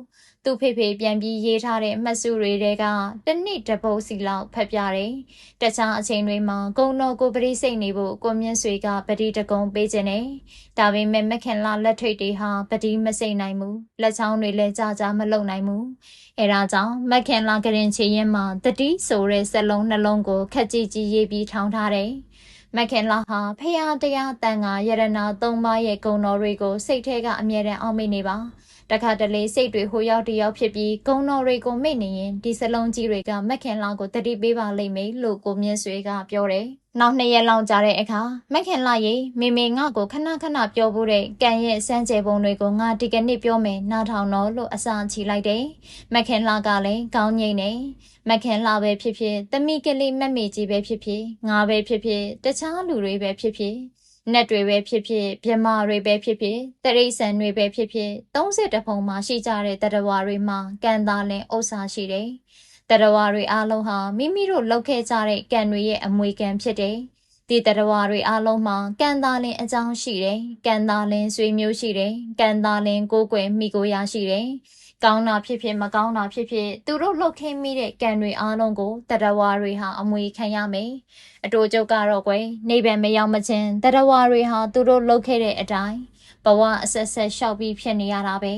သူ့ဖေဖေပြန်ပြီးရေးထားတဲ့မှတ်စုတွေကတနေ့တပုတ်စီလောက်ဖတ်ပြတယ်တခြားအချိန်တွေမှာဂုံတော်ကိုပရိစိတ်နေဖို့ကိုမြင့်ဆွေကပတိတကုံပေးခြင်းနဲ့ဒါပေမဲ့မခင်လာလက်ထိတ်တွေဟာပတိမစိတ်နိုင်ဘူးလက်ချောင်းတွေလည်းကြာမလုံနိုင်ဘူးအဲဒါကြောင့်မခင်လာကရင်ချေရင်မှာတတိဆိုတဲ့စလုံးနှလုံးကိုခက်ကြီးကြီးရေးပြီးထောင်းထားတယ်မခင်လာဟာဖရာတရားတန်ခါယရနာ၃ပါးရဲ့ဂုဏ်တော်တွေကိုစိတ်ထဲကအမြဲတမ်းအောင်မိနေပါတခါတလေစိတ်တွေဟိုရောက်တရောက်ဖြစ်ပြီးဂုံတော်တွေကိုမိတ်နေရင်ဒီစလုံးကြီးတွေကမခင်လာကိုတတိပေးပါလိမ့်မယ်လို့ကိုမြင့်ဆွေကပြောတယ်။နောက်2ရက်လောက်ကြာတဲ့အခါမခင်လာရေမေမေငါ့ကိုခဏပြောဖို့တဲ့ကံရဲ့စမ်းကြယ်ပုံတွေကိုငါဒီကနေ့ပြောမယ်နားထောင်တော့လို့အစာချီလိုက်တယ်။မခင်လာကလည်းကောင်းငိမ့်နေမခင်လာပဲဖြစ်ဖြစ်တမိကလေးမက်မေကြီးပဲဖြစ်ဖြစ်ငါပဲဖြစ်ဖြစ်တခြားလူတွေပဲဖြစ်ဖြစ် နက်တွေပဲဖြစ်ဖြစ်မြမတွေပဲဖြစ်ဖြစ်တရိษံတွေပဲဖြစ်ဖြစ်30ပုံမှာရှိကြတဲ့တရဝါတွေမှာကံသားလင်ဥစ္စာရှိတယ်တရဝါတွေအားလုံးဟာမိမိတို့လုပ်ခဲ့ကြတဲ့ကံတွေရဲ့အမွေကံဖြစ်တယ်ဒီတရဝါတွေအားလုံးမှာကံသားလင်အကြောင်းရှိတယ်ကံသားလင်ဆွေမျိုးရှိတယ်ကံသားလင်ကိုယ်ွယ်မိကိုရရှိတယ်ကောင်းတာဖြစ်ဖြစ်မကောင်းတာဖြစ်ဖြစ်သူတို့လှုပ်ခင်းမိတဲ့ကံတွေအားလုံးကိုတရဝါတွေဟာအမွေခံရမယ်အတူကျုပ်ကတော့ကွယ်နေဗံမရောက်မချင်းတရဝါတွေဟာသူတို့လှုပ်ခဲ့တဲ့အတိုင်းဘဝအဆက်ဆက်လျှောက်ပြီးဖြစ်နေရတာပဲ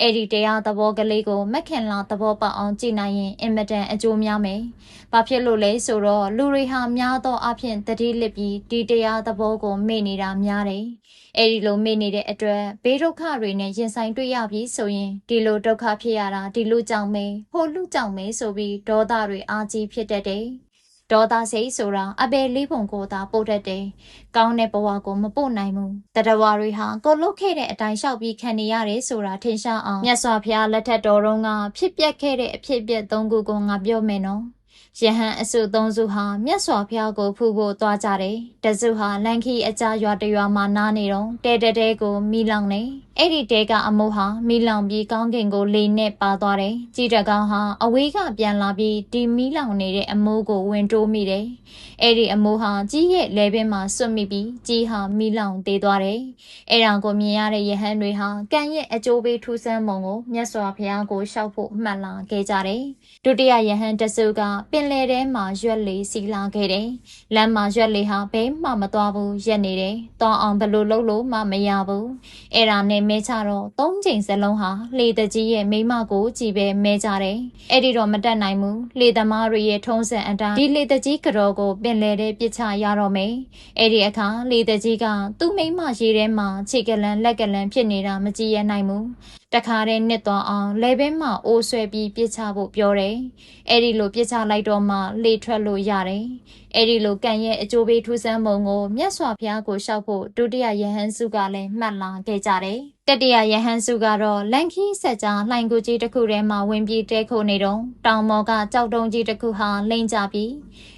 အဲ့ဒီတရားသဘောကလေးကိုမက်ခင်လာသဘောပေါက်အောင်ကြည်နိုင်ရင်အင်မတန်အကျိုးများမယ်။ဘာဖြစ်လို့လဲဆိုတော့လူတွေဟာများသောအားဖြင့်တတိလစ်ပြီးဒီတရားသဘောကိုမေ့နေတာများတယ်။အဲ့ဒီလိုမေ့နေတဲ့အတွက်ဘေးဒုက္ခတွေနဲ့ရင်ဆိုင်တွေ့ရပြီးဆိုရင်ဒီလိုဒုက္ခဖြစ်ရတာဒီလူကြောင့်ပဲဟိုလူကြောင့်ပဲဆိုပြီးဒေါသတွေအာကြီးဖြစ်တတ်တယ်။ဒေါသစိတ်ဆိုတာအပေလေးပုံကိုသာပို့တတ်တယ်။ကောင်းတဲ့ဘဝကိုမပို့နိုင်ဘူး။တရဝါတွေဟာကိုလုတ်ခဲ့တဲ့အတိုင်းလျှောက်ပြီးခံနေရတယ်ဆိုတာထင်ရှားအောင်မြတ်စွာဘုရားလက်ထက်တော်တုန်းကဖြစ်ပျက်ခဲ့တဲ့အဖြစ်အပျက်၃ခုကိုငါပြောမယ်နော်။ယဟန်အစု၃စုဟာမြတ်စွာဘုရားကိုဖူးဖို့သွားကြတယ်။တစုဟာလန်ခီအကြာရွာတရွာမှာနားနေတော့တဲကိုမိလောင်နေ။အဲ့ဒီတဲကအမိုးဟာမိလောင်ပြီးကောင်းကင်ကိုလေနဲ့ပါသွားတယ်။ကြည်တကောင်ဟာအဝေးကပြန်လာပြီးဒီမိလောင်နေတဲ့အမိုးကိုဝင်တိုးမိတယ်။အဲ့ဒီအမိုးဟာကြီးရဲ့လဲပင်မှာစွတ်မိပြီးကြီးဟာမိလောင်သေးသွားတယ်။အဲ့ဒါကိုမြင်ရတဲ့ယဟန်တွေဟာကံရဲ့အကျိုးပေးထူးဆန်းပုံကိုမြတ်စွာဘုရားကိုရှောက်ဖို့မှတ်လာခဲ့ကြတယ်။ဒုတိယယဟန်တစုကပင်လယ်ထဲမှာရွက်လေးစီလာခဲ့တယ်။လမ်းမှာရွက်လေးဟာဘဲမှမသွားဘူးရက်နေတယ်။တောင်းအောင်ဘယ်လိုလုပ်လို့မှမရဘူး။အဲ့ဒါနဲ့မဲချတော့၃ချိန်စလုံးဟာလေတကြီးရဲ့မိမကိုကြည်ပဲမဲကြတယ်။အဲ့ဒီတော့မတက်နိုင်ဘူး။လေသမားတွေရဲ့ထုံးစံအတိုင်းဒီလေတကြီးကြောကိုပင်လယ်ထဲပစ်ချရတော့မယ်။အဲ့ဒီအခါလေတကြီးကသူ့မိမရေထဲမှာခြေကလန်လက်ကလန်ဖြစ်နေတာမကြည့်ရနိုင်ဘူး။တခါတည်းနစ်သွားအောင်လေဘဲမှာအိုးဆွဲပြီးပစ်ချဖို့ပြောတယ်။အဲ့ဒီလိုပစ်ချလိုက်တော့မှလေထွက်လို့ရတယ်။အဲ့ဒီလိုကံရဲ့အကျိုးပေးထူးဆန်းပုံကိုမြတ်စွာဘုရားကိုရှောက်ဖို့ဒုတိယယဟန်စုကလည်းမှတ်လာခဲ့ကြတယ်။တတိယယဟန်စုကတော့လန်ခီဆက်ကြားလှိုင်ကူကြီးတစ်ခုထဲမှာဝင်ပြီးတဲခိုနေတော့တောင်မော်ကကြောက်တုံးကြီးတစ်ခုဟာလိမ့်ကြပြီး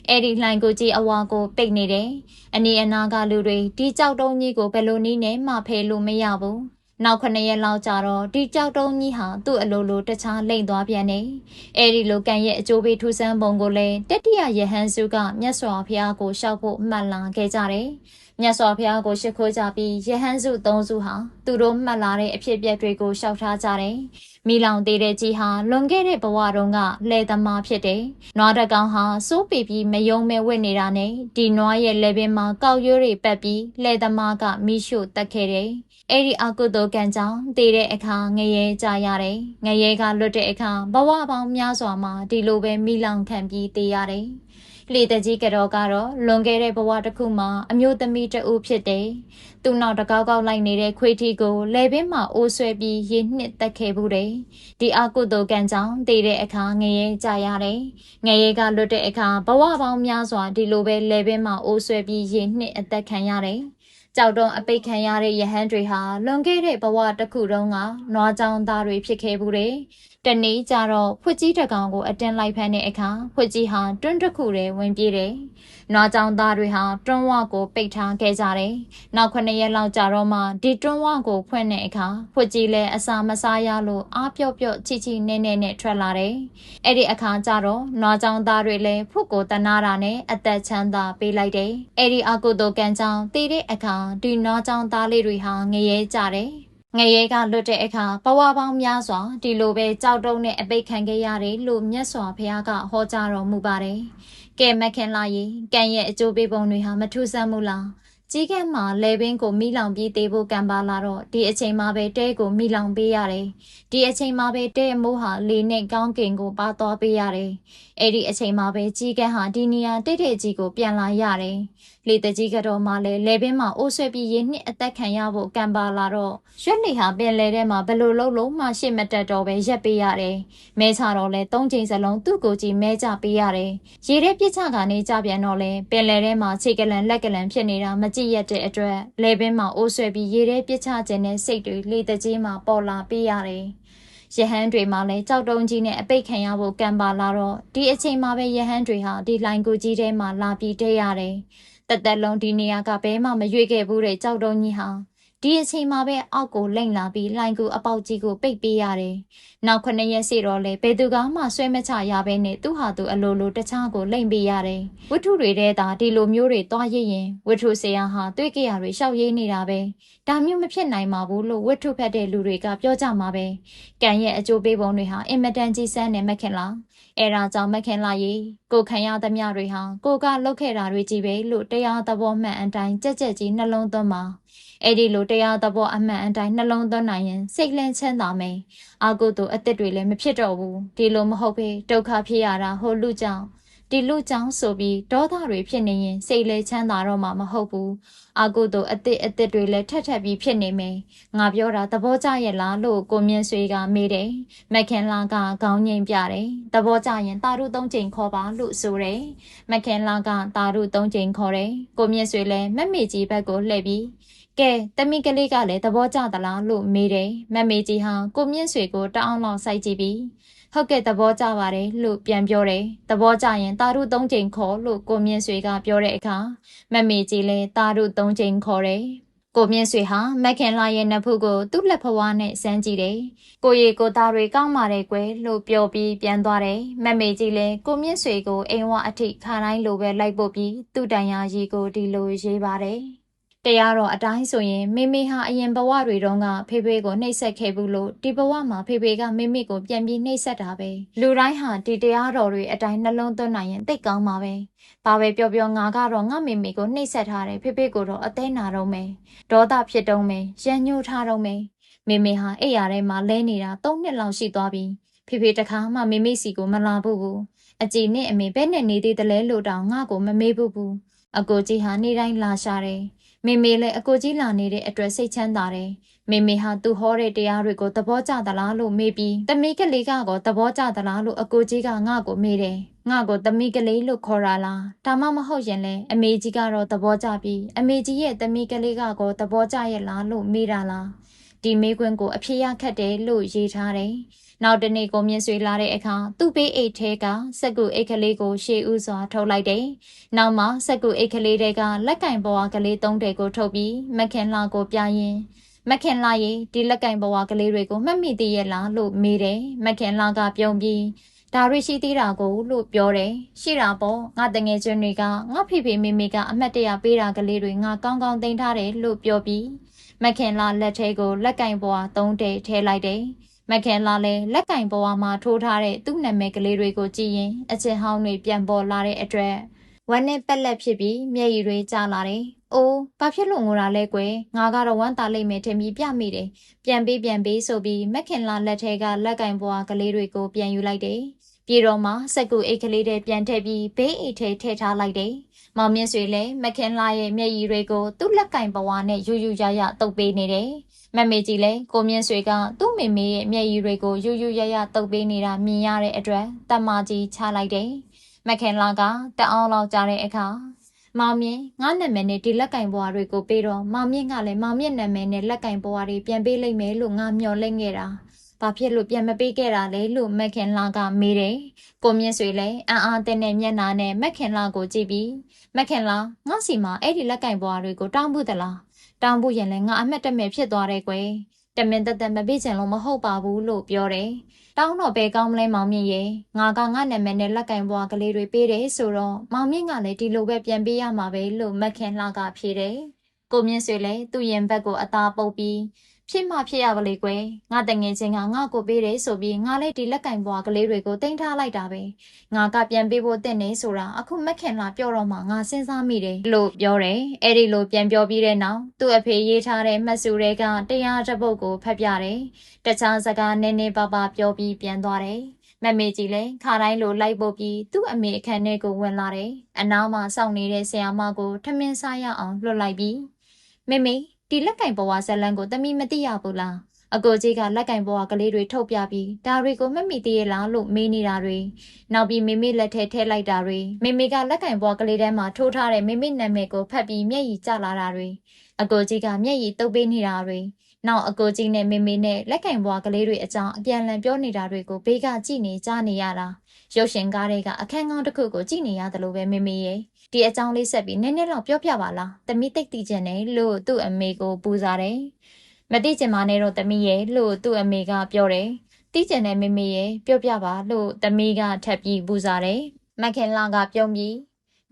အဲ့ဒီလှိုင်ကူကြီးအဝါကိုပိတ်နေတယ်။အနီးအနားကလူတွေဒီကြောက်တုံးကြီးကိုဘယ်လိုနည်းနဲ့မှဖယ်လို့မရဘူး။နောက်9ရက်လောက်ကြာတော့ဒီကြောက်တုံးကြီးဟာသူ့အလိုလိုတခြားလိမ့်သွားပြန်တယ်။အဲဒီလိုကံရဲ့အကျိုးပေးထူးဆန်းပုံကိုလည်းတတိယယဟန်စုကမြတ်စွာဘုရားကိုရှောက်ဖို့မှတ်လာခဲ့ကြတယ်။မြတ်စွာဘုရားကိုရှိခိုးကြပြီးယဟန်စု၃စုဟာသူတို့မှတ်လာတဲ့အဖြစ်အပျက်တွေကိုရှောက်ထားကြတယ်။မိလောင်သေးတဲ့ကြီးဟာလွန်ခဲ့တဲ့ဘဝတုန်းကလဲသမားဖြစ်တယ်။နွားတကောင်ဟာစိုးပေပြီးမယုံမဲဝစ်နေတာနဲ့ဒီနွားရဲ့လက်ပင်မှာကောက်ရိုးတွေပတ်ပြီးလဲသမားကမိရှို့တက်ခဲ့တယ်။အဲ့ဒီအကုသိုလ်ကံကြောင့်တည်တဲ့အခါငရဲကြရတယ်။ငရဲကလွတ်တဲ့အခါဘဝပေါင်းများစွာမှာဒီလိုပဲမိလောင်ခံပြီးတည်ရတယ်။လေတကြီးကတော့လွန်ခဲ့တဲ့ဘဝတစ်ခုမှာအမျိုးသမီးတဦးဖြစ်တယ်။သူ့နောက်တကောက်ကောက်လိုက်နေတဲ့ခွေးထီကိုလေပင်မှာအိုးဆွဲပြီးရေနှစ်တက်ခဲ့ဘူးတယ်။ဒီအကုသိုလ်ကံကြောင့်တည်တဲ့အခါငရဲကြရတယ်။ငရဲကလွတ်တဲ့အခါဘဝပေါင်းများစွာဒီလိုပဲလေပင်မှာအိုးဆွဲပြီးရေနှစ်အသက်ခံရတယ်။ကြောက်တော့အပိတ်ခံရတဲ့ယဟန်တွေဟာလွန်ခဲ့တဲ့ဘဝတစ်ခုတုန်းကနွားကြောင်သားတွေဖြစ်ခဲ့ဘူးတယ်။တနေ့ကျတော့ဖွက်ကြီးတကောင်ကိုအတင်းလိုက်ဖမ်းတဲ့အခါဖွက်ကြီးဟာတွန်းတစ်ခုတည်းဝင်ပြေးတယ်။နွားကြောင်သားတွေဟာတွန်းဝကိုပိတ်ထားခဲ့ကြတယ်။နောက်9ရက်လောက်ကြာတော့မှဒီတွန်းဝကိုဖွင့်တဲ့အခါဖွက်ကြီးလည်းအစာမစားရလို့အားပြော့ပြော့ချီချီနဲနဲနဲ့ထွက်လာတယ်။အဲ့ဒီအခါကျတော့နွားကြောင်သားတွေလည်းဖွက်ကိုတနာတာနဲ့အသက်ချမ်းသာပေးလိုက်တယ်။အဲ့ဒီအကုသိုလ်ကံကြောင့်တည်တဲ့အခါဒီနွားကြောင်သားလေးတွေဟာငရဲကြတယ်။ငရဲကလွတ်တဲ့အခါဘဝပေါင်းများစွာဒီလိုပဲကြောက်တုံးနဲ့အပိတ်ခံခဲ့ရတယ်လို့မြတ်စွာဘုရားကဟောကြားတော်မူပါတယ်။ကဲမခင်လာရေကံရဲ့အကျိုးပေးပုံတွေဟာမထူးဆန်းဘူးလား။ကြီးကဲမှာလေပင်ကိုမိလောင်ပြီးသေးဖို့ကံပါလာတော့ဒီအချိန်မှာပဲတဲကိုမိလောင်ပေးရတယ်။ဒီအချိန်မှာပဲတဲအမိုးဟာလေနဲ့ကောင်းကင်ကိုပါသွားပေးရတယ်။အဲ့ဒီအချိန်မှာပဲကြီးကဲဟာဒီနေရာတိတ်တိတ်ကြီးကိုပြန်လာရတယ်။လေတကြီးကတော့မှလည်းလေပင်မှာအိုးဆွဲပြီးရေနှစ်အသက်ခံရဖို့ကံပါလာတော့ရွက်လေဟာပင်လေထဲမှာဘလို့လုံးမှရှေ့မတက်တော့ပဲရက်ပေးရတယ်။မဲချတော့လဲ၃ချိန်စလုံးသူ့ကိုကြည့်မဲကြပေးရတယ်။ရေထဲပြစ်ချကနေကြပြန်တော့လဲပင်လေထဲမှာခြေကလန်လက်ကလန်ဖြစ်နေတာမကြည့်ရတဲ့အတွက်လေပင်မှာအိုးဆွဲပြီးရေထဲပြစ်ချခြင်းနဲ့စိတ်တွေလေတကြီးမှာပေါ်လာပေးရတယ်။ယဟန်တွေမှာလည်းကြောက်တုံးကြီးနဲ့အပိတ်ခံရဖို့ကံပါလာတော့ဒီအချိန်မှာပဲယဟန်တွေဟာဒီလိုင်ကိုကြီးထဲမှာလာပြီးတဲရတယ်။ တက်တက်လုံးဒီနေရာကဘဲမှမရွေခဲ့ဘူးတဲ့ကြောက်တုံးကြီးဟာဒီအချိန်မှာပဲအောက်ကိုလိမ့်လာပြီးလိုင်ကူအပေါက်ကြီးကိုပိတ်ပေးရတယ်။နောက်9ရက်စီတော့လေဘယ်သူကမှဆွဲမချရဘဲနဲ့သူ့ဟာသူအလိုလိုတခြားကိုလိမ့်ပေးရတယ်။ဝတ္ထုတွေထဲသာဒီလိုမျိုးတွေတွားရရင်ဝတ္ထုဆရာဟာတွေးကြရတွေရှောက်ရေးနေတာပဲ။ဒါမျိုးမဖြစ်နိုင်ပါဘူးလို့ဝတ္ထုဖတ်တဲ့လူတွေကပြောကြမှာပဲ။ကံရဲ့အကျိုးပေးပုံတွေဟာအင်မတန်ကြီးစမ်းနေမခင်လား။အဲဒါကြောင့်မခင်လာရေကိုခံရသမျှတွေဟာကိုကလုတ်ခဲ့တာတွေကြီးပဲလို့တရားသဘောမှန်အတိုင်းကြက်ကြက်ကြီးနှလုံးသွင်းပါအဲ့ဒီလိုတရားသဘောအမှန်အတိုင်းနှလုံးသွင်းနိုင်ရင်စိတ်လင်းချမ်းသာမယ်အာကုသို့အသက်တွေလည်းမဖြစ်တော့ဘူးဒီလိုမဟုတ်ဘဲဒုက္ခဖြစ်ရတာဟိုလူကြောင့်ဒီလူကြောင့်ဆိုပြီးဒေါသတွေဖြစ်နေရင်စိတ်လည်းချမ်းသာတော့မှာမဟုတ်ဘူးအာကုသို့အသက်တွေလည်းထက်ပြီးဖြစ်နေမယ်ငါပြောတာသဘောကျရဲ့လားလို့ကိုမြင့်ဆွေကမေးတယ်မခင်လာကခေါင်းငိမ်ပြတယ်သဘောကျရင်တာရု3ချိန်ခေါ်ပါလို့ဆိုတယ်မခင်လာကတာရု3ချိန်ခေါ်တယ်ကိုမြင့်ဆွေလည်းမက်မေကြီးဘက်ကိုလှည့်ပြီးကဲတမိကလေးကလည်းသဘောကျသလားလို့မေးတယ်မမေကြီးဟာကိုမြင့်ဆွေကိုတအောင်လောက်စိုက်ကြည့်ပြီးဟုတ်ကဲ့သဘောကျပါတယ်လို့ပြန်ပြောတယ်သဘောကျရင်တာရု3ချိန်ခေါ်လို့ကိုမြင့်ဆွေကပြောတဲ့အခါမမေကြီးလည်းတာရု3ချိန်ခေါ်တယ်ကိုမြင့်ဆွေဟာမခင်လာရဲ့နဖူးကိုသူ့လက်ဖွားနဲ့စမ်းကြည့်တယ်ကိုရီကိုသားတွေကောင်းပါတယ်ကွယ်လို့ပြောပြီးပြန်သွားတယ်မမေကြီးလည်းကိုမြင့်ဆွေကိုအိမ်ဝအထိခါတိုင်းလိုပဲလိုက်ပို့ပြီးသူ့တန်ရာရီကိုဒီလိုရေးပါတယ်တရားတော်အတိုင်းဆိုရင်မိမိဟာအရင်ဘဝတွေတုန်းကဖေဖေကိုနှိပ်စက်ခဲ့ဘူးလို့ဒီဘဝမှာဖေဖေကမိမိကိုပြန်ပြီးနှိပ်စက်တာပဲလူတိုင်းဟာဒီတရားတော်တွေအတိုင်းနှလုံးသွင်းနိုင်ရင်သိကောင်းပါပဲဘာပဲပြောပြောငါကတော့ငါမိမိကိုနှိပ်စက်ထားတယ်ဖေဖေကိုတော့အသေးနာတော့မယ်ဒေါသဖြစ်တော့မယ်ရန်ညှိုးထားတော့မယ်မိမိဟာအိယာထဲမှာလဲနေတာ3နှစ်လောက်ရှိသွားပြီဖေဖေတခါမှမိမိစီကိုမလာဘူးအကြည်နဲ့အမေဘယ်နဲ့နေသေးတယ်လဲလို့တောင်ငါ့ကိုမမေးဘူးအကိုကြီးဟာနေ့တိုင်းလာရှာတယ်မေမေလည်းအကိုကြီးလာနေတဲ့အတွက်စိတ်ချမ်းသာတယ်။မေမေဟာသူဟောတဲ့တရားတွေကိုသဘောကျသလားလို့မေးပြီးသမီးကလေးကတော့သဘောကျသလားလို့အကိုကြီးကငါ့ကိုမေးတယ်။ငါ့ကိုသမီးကလေးလို့ခေါ်တာလား။ဒါမှမဟုတ်ရင်လည်းအမေကြီးကတော့သဘောကျပြီးအမေကြီးရဲ့သမီးကလေးကတော့သဘောကျရဲ့လားလို့မေးတာလား။ဒီမေးခွန်းကိုအဖြေရခက်တယ်လို့ရေးထားတယ်။နောက်တနေ့ကိုမြင့်ဆွေလာတဲ့အခါသူ့ပေးအိတ်ထဲကစက်ကူအိတ်ကလေးကိုရှေ့ဦးစွာထုတ်လိုက်တယ်။နောက်မှစက်ကူအိတ်ကလေးတွေကလက်ကင်ဘဝကလေး3တဲကိုထုတ်ပြီးမခင်လာကိုပြရင်မခင်လာရေဒီလက်ကင်ဘဝကလေးတွေကိုမှတ်မိသေးရဲ့လားလို့မေးတယ်။မခင်လာကပြုံးပြီးဒါရီရှိသေးတာကိုလို့ပြောတယ်။ရှိတာပေါ့ငါတငယ်ချင်းတွေကငါဖေဖေမေမေကအမတ်တရပေးတာကလေးတွေငါကောင်းကောင်းသိမ်းထားတယ်လို့ပြောပြီးမခင်လာလက်ထဲကိုလက်ကင်ဘဝ3တဲထည့်လိုက်တယ်။မခင်လာလည်းလက်ကင်ဘဝမှာထိုးထားတဲ့သူ့နာမည်ကလေးတွေကိုကြည့်ရင်အချစ်ဟောင်းတွေပြန်ပေါ်လာတဲ့အတွက်ဝမ်းနဲ့ပက်လက်ဖြစ်ပြီးမျက်ရည်တွေကျလာတယ်။အိုးဘာဖြစ်လို့ငိုတာလဲကွယ်ငါကတော့ဝမ်းသာလိမ့်မယ်ထင်ပြီးပြမိတယ်။ပြန်ပေးဆိုပြီးမခင်လာလက်ထဲကလက်ကင်ဘဝကလေးတွေကိုပြန်ယူလိုက်တယ်။ပြေတော့မှစက်ကူအိတ်ကလေးတွေပြန်ထည့်ပြီးဘေးအိတ်ထဲထည့်ထားလိုက်တယ်။မောင်မြင့်ဆွေလည်းမခင်လာရဲ့မျက်ရည်တွေကိုသူ့လက်ကင်ဘဝနဲ့ယူယူရရတုပ်ပေးနေတယ်။မမေကြီးလည်းကိုမြင့်ဆွေကသူ့မေမေရဲ့မျက်ရည်တွေကိုယူယူရရတုပ်ပေးနေတာမြင်ရတဲ့အတွက်တမကြီးချလိုက်တယ်။မခင်လာကတအောင်လောက်ကြတဲ့အခါမောင်မြင့်ငါနာမည်နဲ့ဒီလက်ကင်ဘွားတွေကိုပေးတော့မောင်မြင့်ကလည်းမောင်မြင့်နာမည်နဲ့လက်ကင်ဘွားတွေပြန်ပေးလိုက်မယ်လို့ငါမျှော်လင့်ခဲ့တာ။ဘာဖြစ်လို့ပြန်မပေးခဲ့တာလဲလို့မခင်လာကမေးတယ်။ကိုမြင့်ဆွေလည်းအံ့အားသင့်တဲ့မျက်နှာနဲ့မခင်လာကိုကြည့်ပြီးမခင်လာငါစီမှာအဲ့ဒီလက်ကင်ဘွားတွေကိုတောင်းဖို့သလား။တောင်းဖို့ရင်လည်းငါအမတ်တမဲ့ဖြစ်သွားတယ်ကွယ်။တမင်တက်မပေးချင်လို့မဟုတ်ပါဘူးလို့ပြောတယ်။တောင်းတော့ဘယ်ကောင်းမလဲမောင်မြင့်ရဲ့ငါကငါနာမည်နဲ့လက်ကင်ဘွားကလေးတွေပေးတယ်ဆိုတော့မောင်မြင့်ကလည်းဒီလိုပဲပြန်ပေးရမှာပဲလို့မခင်လာကဖြေတယ်။ကိုမြင့်ဆွေလည်းသူ့ရင်ဘက်ကိုအသာပုတ်ပြီးဖြစ်မှဖြစ်ရပါလေကွယ်ငါတငယ်ချင်းကငါ့ကိုပေးတယ်ဆိုပြီးငါလည်းဒီလက်ကင်ဘွားကလေးတွေကိုတင်ထားလိုက်တာပဲငါကပြန်ပေးဖို့တင်နေဆိုတာအခုမခင်လာပြောတော့မှငါစဉ်းစားမိတယ်လို့ပြောတယ်အဲ့ဒီလိုပြန်ပြောပြီးတဲ့နောက်သူ့အဖေရေးထားတဲ့မှတ်စုတွေကတရားတစ်ပုဒ်ကိုဖတ်ပြတယ်တခြားစကားနည်းနည်းပါးပါးပြောပြီးပြန်သွားတယ်မမေကြီးလည်းခါတိုင်းလိုလိုက်ပုတ်ပြီးသူ့အမေအခန်းထဲကိုဝင်လာတယ်အနားမှာစောင့်နေတဲ့ဆရာမကိုထမင်းစားရအောင်လွှတ်လိုက်ပြီးမေဒီလက်ကင်ဘဝဇလန်ကိုသမီးမသိရဘူးလားအကိုကြီးကလက်ကင်ဘဝကလေးတွေထုတ်ပြပြီးဒါတွေကိုမမိသေးရလားလို့မေးနေတာတွေနောက်ပြီးမိမိလက်ထဲထည့်လိုက်တာတွေမိမိကလက်ကင်ဘဝကလေးထဲမှာထိုးထားတဲ့မိမိနာမည်ကိုဖတ်ပြီးမျက်ရည်ကျလာတာတွေအကိုကြီးကမျက်ရည်တုပ်ပေးနေတာတွေ နောက်အကိုကြီးနဲ့မေမေနဲ့လက်ကင်ဘွားကလေးတွေအကြောင်းအပြန်လန်ပြောနေတာတွေကိုဘေးကကြည့်နေကြနေရတာရုပ်ရှင်ကားတွေကအခန်းကောင်းတစ်ခုကိုကြည့်နေရတယ်လို့ပဲမေမေရဲ့ဒီအကြောင်းလေးဆက်ပြီးနည်းနည်းလောက်ပြောပြပါလားသမီးတိတ်တိကျင်တယ်လို့သူ့အမေကိုပူစားတယ်မတိကျင်မနဲ့တော့သမီးရဲ့လို့သူ့အမေကပြောတယ်တိကျင်တဲ့မေမေရဲ့ပြောပြပါလို့သမီးကထပ်ပြီးပူစားတယ်မခင်လာကပြုံးပြီး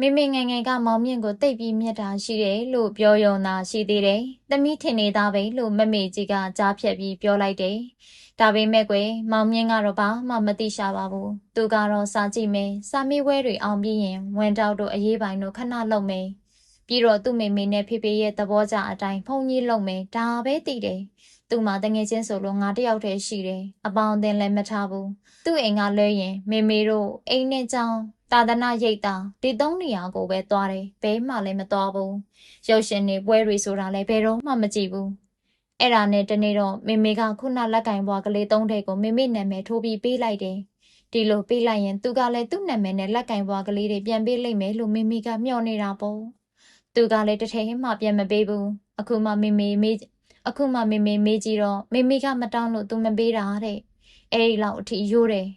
မေမေငယ်ငယ်ကမောင်မြင့်ကိုတိတ်ပြီးမြတ်တာရှိတယ်လို့ပြောရုံသာရှိသေးတယ်။သမီးထင်နေသားပဲလို့မမေကြီးကကြားဖြတ်ပြီးပြောလိုက်တယ်။ဒါပေမဲ့ကွယ်မောင်မြင့်ကတော့ဘာမှမသိရှာပါဘူး။သူကတော့စာကြည့်မယ်။စာမေးပွဲတွေအောင်ပြီးရင်ဝန်တောက်တို့အရေးပိုင်းတို့ခဏလုံမယ်။ပြီးတော့သူ့မေမေနဲ့ဖေဖေရဲ့သဘောကြအတိုင်းဖုန်ကြီးလုံမယ်။ဒါပဲသိတယ်။သူ့မှာတငယ်ချင်းဆိုလို့ငါတယောက်တည်းရှိတယ်။အပေါင်းအသင်းလည်းမထားဘူး။သူ့အိမ်ကလွဲရင်မေမေတို့အိမ်နဲ့ကြောင်းသာသနာရိတ်တာဒီသုံးနေရာကိုပဲသွားတယ်ဘဲမှလည်းမသွားဘူးရုပ်ရှင်တွေပွဲတွေဆိုတာလည်းဘယ်တော့မှမကြည့်ဘူးအဲ့ဒါနဲ့တနေ့တော့မေမေကခုနလက်ကင်ဘွားကလေးသုံးတဲ့ကိုမေမေနာမည်ထိုးပြီးပေးလိုက်တယ်ဒီလိုပေးလိုက်ရင်သူကလည်းသူ့နာမည်နဲ့လက်ကင်ဘွားကလေးတွေပြန်ပေးလိုက်မယ်လို့မေမေကမျှော်နေတာပေါ့သူကလည်းတစ်ထည့်မှပြန်မပေးဘူးအခုမှမေမေမေးကြည့်တော့မေမေကမတောင်းလို့သူမပေးတာတဲ့အဲ့ဒီလောက်အထိရိုးတယ်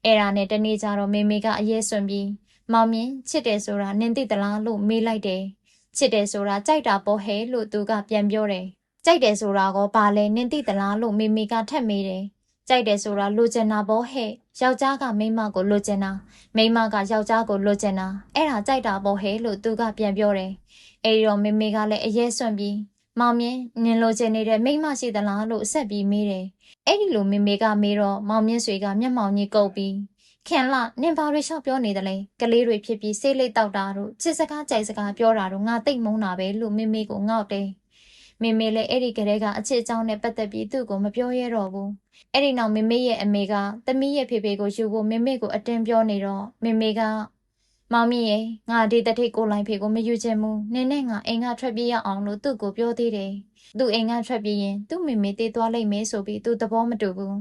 အဲ့ဒါနဲ့တနေ့ကျတော့မေမေကအရေးစွန့်ပြီးမောင်မြင့်ချစ်တယ်ဆိုတာနင်သိသလားလို့မေးလိုက်တယ်ချစ်တယ်ဆိုတာကြိုက်တာပေါ့ဟဲ့လို့သူကပြန်ပြောတယ်ကြိုက်တယ်ဆိုတာကဘာလဲနင်သိသလားလို့မေမေကထပ်မေးတယ်ကြိုက်တယ်ဆိုတာလိုချင်တာပေါ့ဟဲ့ယောက်ျားကမိန်းမကိုလိုချင်တာမိန်းမကယောက်ျားကိုလိုချင်တာအဲ့ဒါကြိုက်တာပေါ့ဟဲ့လို့သူကပြန်ပြောတယ်အဲ့ဒီတော့မေမေကလည်းအရေးစွန့်ပြီးမောင်မြင့်နင်လိုချင်နေတဲ့မိန်းမရှိသလားလို့ဆက်ပြီးမေးတယ်အဲ့ဒီလိုမေမေကမေးတော့မောင်မြင့်ဆွေကမျက်မှောင်ကြီးကုပ်ပြီးခင်လာနင်ဘာတွေရှောက်ပြောနေတယ်လဲကလေးတွေဖြစ်ပြီးဆေးလိပ်တောက်တာတို့ချစ်စကားကြိုက်စကားပြောတာတို့ငါတိတ်မုန်းတာပဲလို့မေမေကိုငေါ့တယ်မေမေလည်းအဲ့ဒီကလေးကအချစ်အကြောင်းနဲ့ပတ်သက်ပြီးသူ့ကိုမပြောရတော့ဘူးအဲ့ဒီနောက်မေမေရဲ့အမေကသမီးရဲ့ဖေဖေကိုယူဖို့မေမေကိုအတင်းပြောနေတော့မေမေကမောင်မြင့်ရဲ့ငါဒီတထိတ်ကိုလိုင်းဖေကိုမယူချင်ဘူးနင်းနဲ့ငါအိမ်ကထွက်ပြေးရအောင်လို့သူ့ကိုပြောသေးတယ်သူ့အိမ်ကထွက်ပြေးရင်သူ့မေမေတေးသွားလိုက်မယ်ဆိုပြီးသူသဘောမတူဘူး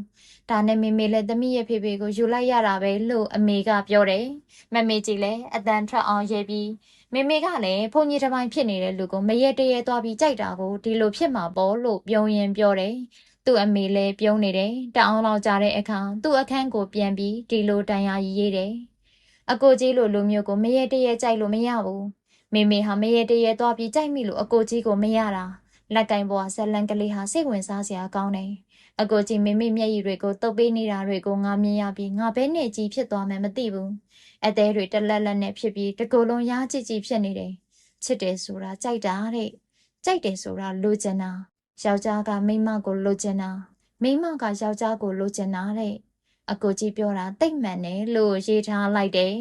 ဒါနဲ့မေမေလည်းသမီးရဲ့ဖေဖေကိုယူလိုက်ရတာပဲလို့အမေကပြောတယ်မမေကြီးလည်းအတန်ထွက်အောင်ရေးပြီးမေမေကလည်းဘုန်းကြီးတစ်ပိုင်းဖြစ်နေတဲ့လူကိုမရဲတရဲသွားပြီးကြိုက်တာကိုဒီလိုဖြစ်မှာပေါ့လို့ပြုံးရင်ပြောတယ်သူ့အမေလည်းပြုံးနေတယ်တအောင်လောက်ကြတဲ့အခါသူ့အခန်းကိုပြန်ပြီးဒီလိုတန်ရာရေးတယ်အကိုကြီးလိုလူမျိုးကိုမရဲတရဲကြိုက်လို့မရဘူးမေမေဟာမရဲတရဲသွားပြီးကြိုက်မိလို့အကိုကြီးကိုမရတာလက်ကင်ဘွားဇလန်ကလေးဟာစိတ်ဝင်စားစရာကောင်းတယ်အကိုကြီးမေမေမျက်ရည်တွေကိုတုပ်ပေးနေတာတွေကိုငါမြင်ရပြီးငါဘဲနဲ့ကြီးဖြစ်သွားမှမသိဘူးအသေးတွေတလက်လက်နဲ့ဖြစ်ပြီးတကူလုံးရားကြည့်ကြည့်ဖြစ်နေတယ်ချစ်တယ်ဆိုတာကြိုက်တာတဲ့ကြိုက်တယ်ဆိုတာလိုချင်တာယောက်ျားကမိန်းမကိုလိုချင်တာမိန်းမကယောက်ျားကိုလိုချင်တာတဲ့အကိုကြီးပြောတာတိတ်မှန်တယ်လို့ရေးထားလိုက်တယ်